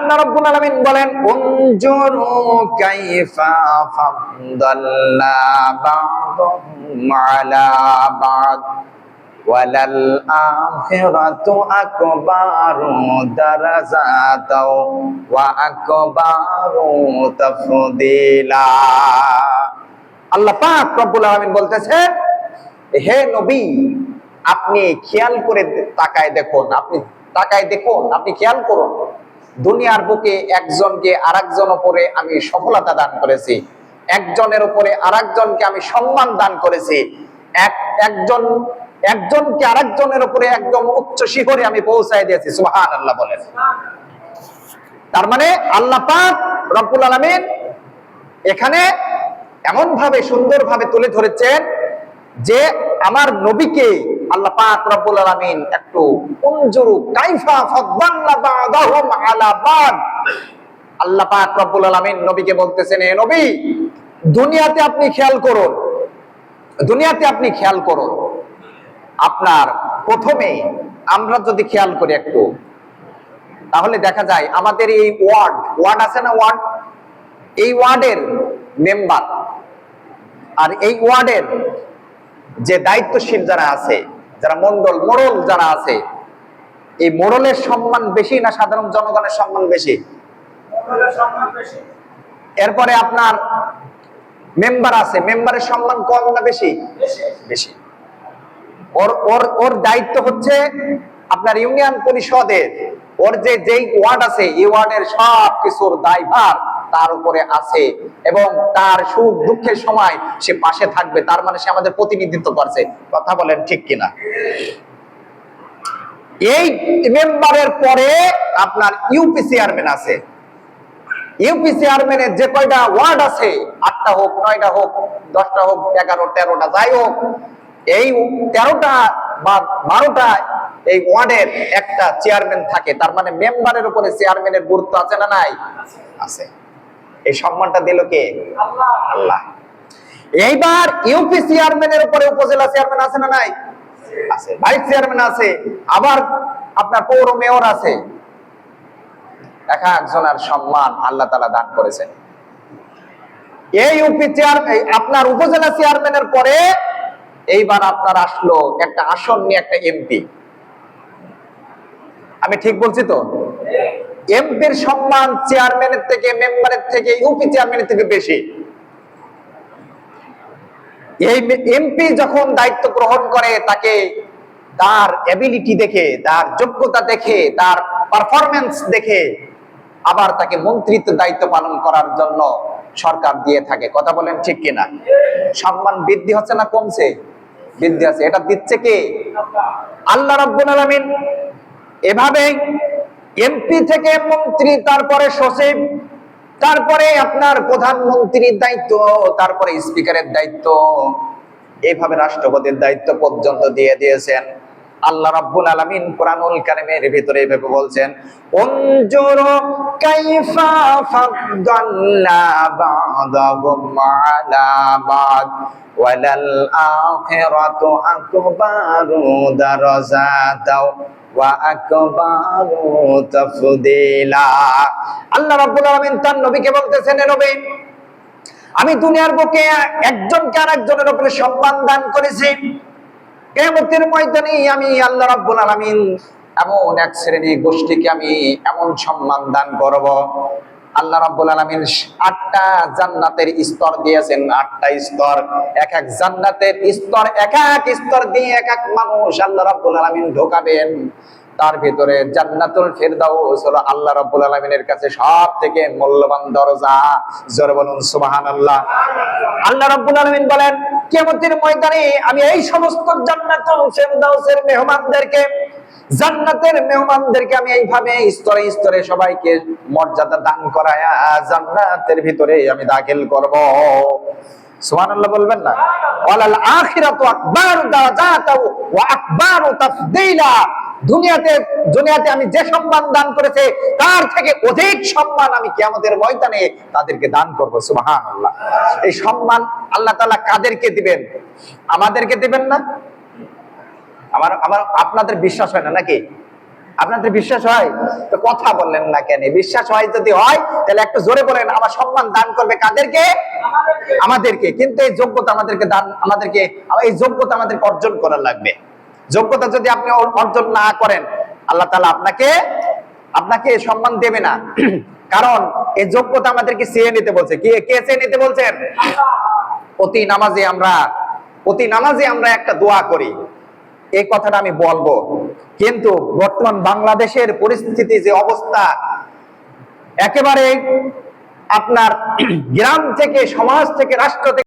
আল্লাহ রাব্বুল আলামিন বলেন উনজুরু কাইফা ফাদ্দালনা বা'দাহুম আলা বা'দ ওয়ালাল আখিরাতু আকবারু দারাজাতাও ওয়া আকবারু তাফদীলা। আল্লাহ পাক রব্বুল আলামিন বলতেছে, হে নবী, আপনি খেয়াল করে তাকায় দেখুন, আপনি খেয়াল করুন, দুনিয়ার বুকে একজনকে আরেকজন উপরে আমি সফলতা দান করেছি, একজনের উপরে আরেকজনকে আমি সম্মান দান করেছি, একজনকে আরেকজনের উপরে একদম উচ্চ শিখরে আমি পৌঁছায় দিয়েছি। সুবহানাল্লাহ বলেন। তার মানে আল্লাহ পাক রব্বুল আলামিন এখানে এমন ভাবে সুন্দর ভাবে তুলে ধরেছেন যে আমার নবীকে আল্লাহ পাক রব্বুল আলামিন একটু উনজুরু কাইফা ফাদ্দালনা বা'দাহুম আলা বা'দ, আল্লাহ পাক রব্বুল আলামিন নবীকে বলতেছেন, হে নবী, দুনিয়াতে আপনি খেয়াল করুন, আপনার প্রথমে আমরা যদি খেয়াল করি একটু, তাহলে দেখা যায় আমাদের এই ওয়ার্ড আছে না, এই ওয়ার্ডের মেম্বার আর এই ওয়ার্ডের যে দায়িত্বশীল যারা আছে, যারা মোড়ল যারা আছে, এই মোড়লের সম্মান বেশি না সাধারণ জনগণের সম্মান বেশি? এরপরে আপনার মেম্বার আছে, মেম্বারের সম্মান কম না বেশি? বেশি। ওর দায়িত্ব হচ্ছে আপনার ইউনিয়ন পরিষদের, ওর যেই ওয়ার্ড আছে এই ওয়ার্ডের সব কিছুর দায়ভার তার উপরে আছে এবং তার সুখ দুঃখের সময় সে পাশে থাকবে। তার মানে সে আমাদের প্রতিনিধিত্ব করছে। কথা বলেন ঠিক কিনা? এই মেম্বারের পরে আপনার ইউপি চেয়ারম্যান আছে। ইউপি চেয়ারম্যানের যে কয়টা ওয়ার্ড আছে, 8টা হোক, 9টা হোক, 10টা হোক, 11, 13টা যাই হোক, এই 13টা বা 12টা এই ওয়ার্ডের একটা চেয়ারম্যান থাকে। তার মানে মেম্বারের উপরে চেয়ারম্যানের গুরুত্ব আছে না নাই? আছে। এই সম্মানটা দিল কে? আল্লাহ। এইবার ইউপি চেয়ারম্যানের উপরে উপজেলা চেয়ারম্যান আছে না নাই? আছে। ভাইস চেয়ারম্যান আছে, আবার আপনার পৌর মেয়র আছে। এক একজনের সম্মান আল্লাহ তাআলা দান করেছেন। এই ইউপি চেয়ারম্যান, আপনার উপজেলা চেয়ারম্যানের পরে এইবার আপনার আসলো একটা আসন নিয়ে একটা এমপি। আমি ঠিক বলছি তো? এমপির সম্মান চেয়ারম্যানের থেকে, মেম্বারের থেকে, ইউপি চেয়ারম্যানের থেকে বেশি। এই এমপি যখন দায়িত্ব গ্রহণ করে, তাকে তার এবিলিটি দেখে, তার যোগ্যতা দেখে, তার পারফরমেন্স দেখে আবার তাকে মন্ত্রিত্ব দায়িত্ব পালন করার জন্য সরকার দিয়ে থাকে। কথা বলেন ঠিক কিনা? সম্মান বৃদ্ধি হচ্ছে না কমছে? বৃদ্ধি আছে। এটা দিচ্ছে কে? আল্লাহ রাব্বুল আলামিন। এভাবে এমপি থেকে মন্ত্রী, তারপরে সচিব, তারপরে আপনার প্রধানমন্ত্রীর দায়িত্ব, তারপরে স্পিকারের দায়িত্ব, এইভাবে রাষ্ট্রপতির দায়িত্ব পর্যন্ত দিয়ে দিয়েছেন। আল্লাহ রাব্বুল আলামিন কুরআনুল কারীমের ভিতরে এভাবে বলছেন, উনজুরু কাইফা ফাদ্দালনা বা'দাহুম আলা বা'দ ওয়ালাল আখিরাতু আকবারু দারাজাতাও ওয়া আকবারু তাফদীলা। আল্লাহ রাব্বুল আলামিন তার নবীকে বলতেছেন, হে নবী, আমি দুনিয়ার বুকে একজনকে আরেকজনের উপরে সম্মান দান করেছি। কিয়ামতের ময়দানে আমি আল্লাহ রাব্বুল আলামিন এমন এক শ্রেণী গোষ্ঠীকে আমি এমন সম্মান দান করব। আল্লাহ রাব্বুল আলামিন 8টা জান্নাতের স্তর দিয়েছেন। 8টা স্তর, এক এক জান্নাতের স্তর, এক এক স্তর দিয়ে এক এক মানুষ আল্লাহ রাব্বুল আলামিন ঢোকাবেন। তার ভিতরে জান্নাতুল ফেরদাউস হলো আল্লাহ রাব্বুল আলামিনের কাছে সবথেকে মূল্যবান দরজা। জোরে বলুন সুবহানাল্লাহ। আল্লাহ রাব্বুল আলামিন বলেন, কিয়ামতের ময়দানে আমি এই সমস্ত জান্নাতুল ফেরদাউসের জান্নাতের মেহমানদেরকে আমি এইভাবে স্তরে স্তরে সবাইকে মর্যাদা দান করায়া জান্নাতের ভিতরে আমি দাখিল করব। সুবহানাল্লাহ বলবেন না? ওয়ালাল আখিরাতু আকবারু দারাজাতাও ওয়া আকবারু তাফদীলা। দুনিয়াতে আমি যে সম্মান দান করেছে তার থেকে অধিক সম্মান আমি কিয়ামতের ময়দানে তাদেরকে দান করব। সুবহানাল্লাহ। এই সম্মান আল্লাহ তাআলা কাদেরকে দিবেন? আমাদেরকে দিবেন না? আমার আপনাদের বিশ্বাস হয় না নাকি? আপনাদের বিশ্বাস হয়? তো কথা বললেন না কেন? বিশ্বাস হয় যদি হয় তাহলে একটু জোরে বলেন, আমার সম্মান দান করবে কাদেরকে? আমাদেরকে। কিন্তু এই যোগ্যতা আমাদেরকে দান, আমাদেরকে এই যোগ্যতা আমাদেরকে অর্জন করা লাগবে। যোগ্যতা যদি আপনি অর্জন না করেন, আল্লাহ তাআলা আপনাকে সম্মান দেবে না। কারণ এই যোগ্যতা আমাদেরকে চেয়ে নিতে বলছে। কে চেয়ে নিতে বলছেন? প্রতি নামাজে আমরা একটা দোয়া করি, এই কথাটা আমি বলবো। কিন্তু বর্তমান বাংলাদেশের পরিস্থিতি যে অবস্থা, একেবারে আপনার গ্রাম থেকে, সমাজ থেকে, রাষ্ট্র থেকে